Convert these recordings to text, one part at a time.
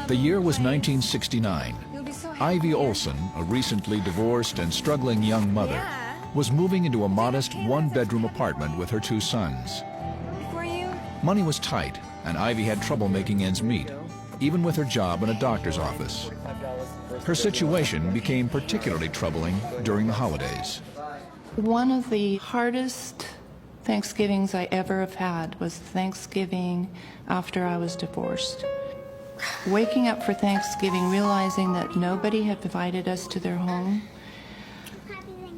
The year was 1969. Ivy Olson, a recently divorced and struggling young mother, was moving into a modest one-bedroom apartment with her two sons. Money was tight, and Ivy had trouble making ends meet, even with her job in a doctor's office. Her situation became particularly troubling during the holidays. One of the hardest Thanksgivings I ever have had was Thanksgiving after I was divorced. Waking up for Thanksgiving, realizing that nobody had invited us to their home.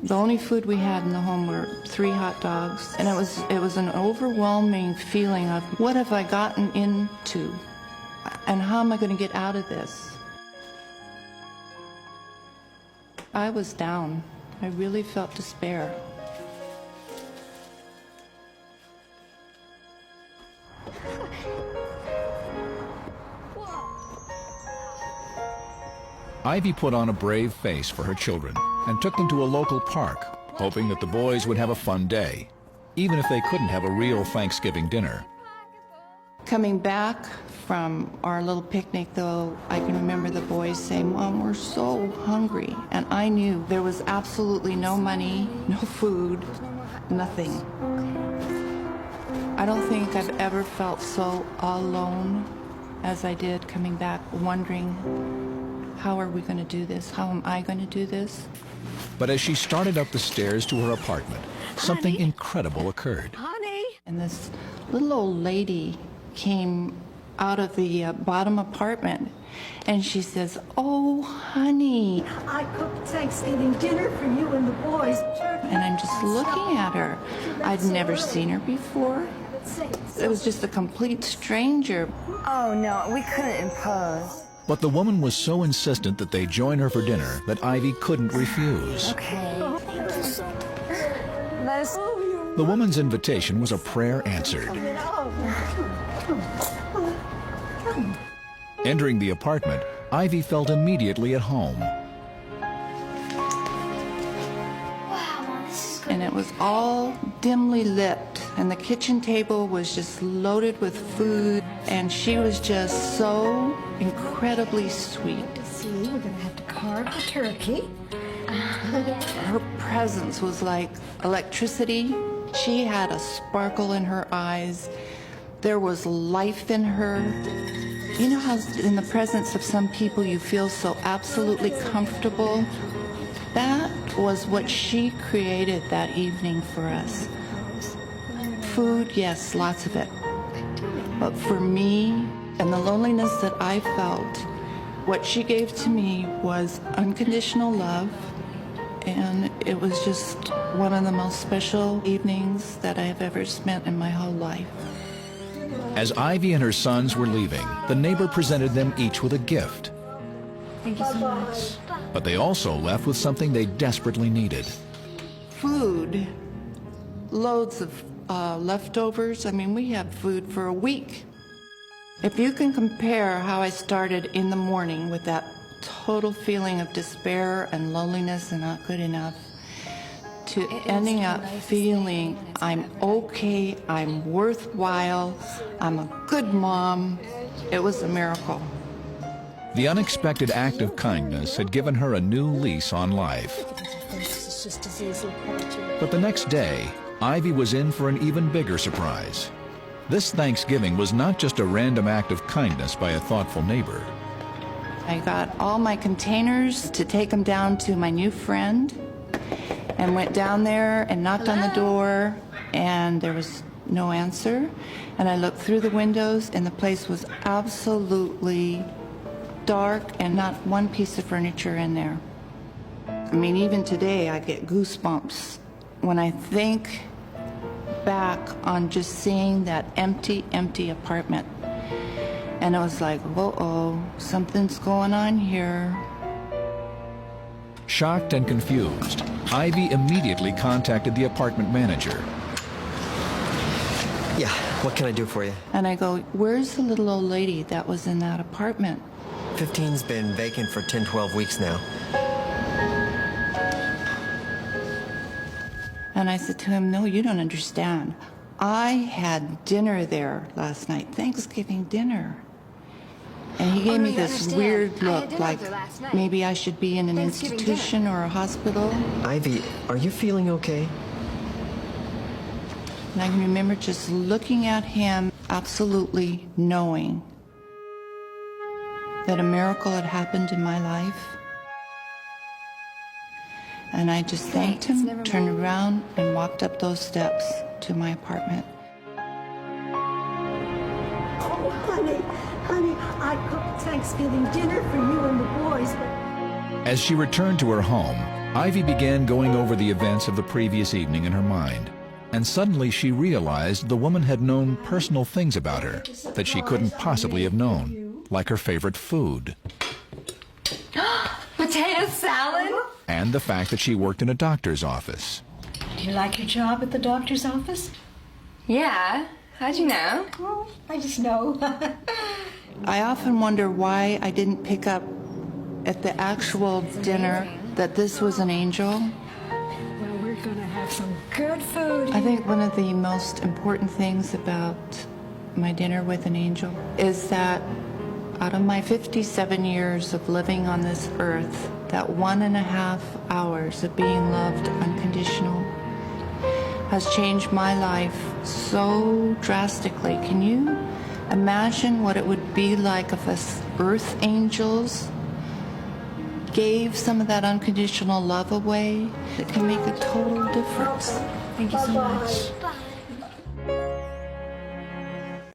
The only food we had in the home were 3 hot dogs, and it was an overwhelming feeling of what have I gotten into, and how am I going to get out of this? I was down. I really felt despair. Ivy put on a brave face for her children and took them to a local park, hoping that the boys would have a fun day, even if they couldn't have a real Thanksgiving dinner. Coming back from our little picnic, though, I can remember the boys saying, "Mom, we're so hungry." And I knew there was absolutely no money, no food, nothing. I don't think I've ever felt so alone as I did coming back, wondering, how are we going to do this? How am I going to do this? But as she started up the stairs to her apartment, something incredible occurred. Honey! And this little old lady came out of the bottom apartment, and she says, "Oh, honey." I cooked Thanksgiving dinner for you and the boys. And I'm just looking at her. I'd never seen her before. It was just a complete stranger. Oh, no, we couldn't impose. But the woman was so insistent that they join her for dinner that Ivy couldn't refuse. Okay. Thank you so much. Let us... The woman's invitation was a prayer answered. Entering the apartment, Ivy felt immediately at home. And it was all dimly lit, and the kitchen table was just loaded with food, and she was just so incredibly sweet. See, we're gonna have to carve the turkey. Her presence was like electricity. She had a sparkle in her eyes. There was life in her. You know how in the presence of some people you feel so absolutely comfortable? That was what she created that evening for us. Food, yes, lots of it. But for me, and the loneliness that I felt, what she gave to me was unconditional love, and it was just one of the most special evenings that I have ever spent in my whole life. As Ivy and her sons were leaving, the neighbor presented them each with a gift. Thank you so much. But they also left with something they desperately needed. Food, loads of leftovers. I mean, we had food for a week. If you can compare how I started in the morning with that total feeling of despair and loneliness and not good enough, to ending up feeling I'm okay, I'm worthwhile, I'm a good mom, it was a miracle. The unexpected act of kindness had given her a new lease on life. But the next day, Ivy was in for an even bigger surprise. This Thanksgiving was not just a random act of kindness by a thoughtful neighbor. I got all my containers to take them down to my new friend, and went down there and knocked on the door, and there was no answer. And I looked through the windows, and the place was absolutely dark and not one piece of furniture in there. I mean, even today I get goosebumps when I think back on just seeing that empty apartment. And it was like, uh-oh, something's going on here. Shocked and confused, Ivy immediately contacted the apartment manager. Yeah, what can I do for you? And I go, where's the little old lady that was in that apartment? 15's been vacant for 10, 12 weeks now. And I said to him, no, you don't understand. I had dinner there last night, Thanksgiving dinner. And he gave me you this understand. weird I had look, dinner like with her last night. maybe I should be in an Thanksgiving institution or a hospital. Ivy, are you feeling okay? And I can remember just looking at him, absolutely knowing that a miracle had happened in my life. And I just thanked Thanks, him, never turned mind. around, and walked up those steps to my apartment. Oh, honey, I cooked Thanksgiving dinner for you and the boys, but As she returned to her home, Ivy began going over the events of the previous evening in her mind. And suddenly she realized the woman had known personal things about her that she couldn't possibly have known, like her favorite food, Potato salad? and the fact that she worked in a doctor's office. do you like your job at the doctor's office? Yeah. How'd you know? Oh, I just know. I often wonder why I didn't pick up at the actual dinner that this was an angel. Well, we're gonna have some good food. I think one of the most important things about my dinner with an angel is that out of my 57 years of living on this earth, that 1.5 hours of being loved unconditional has changed my life so drastically. Can you imagine what it would be like if us earth angels gave some of that unconditional love away? It can make a total difference. Thank you so much.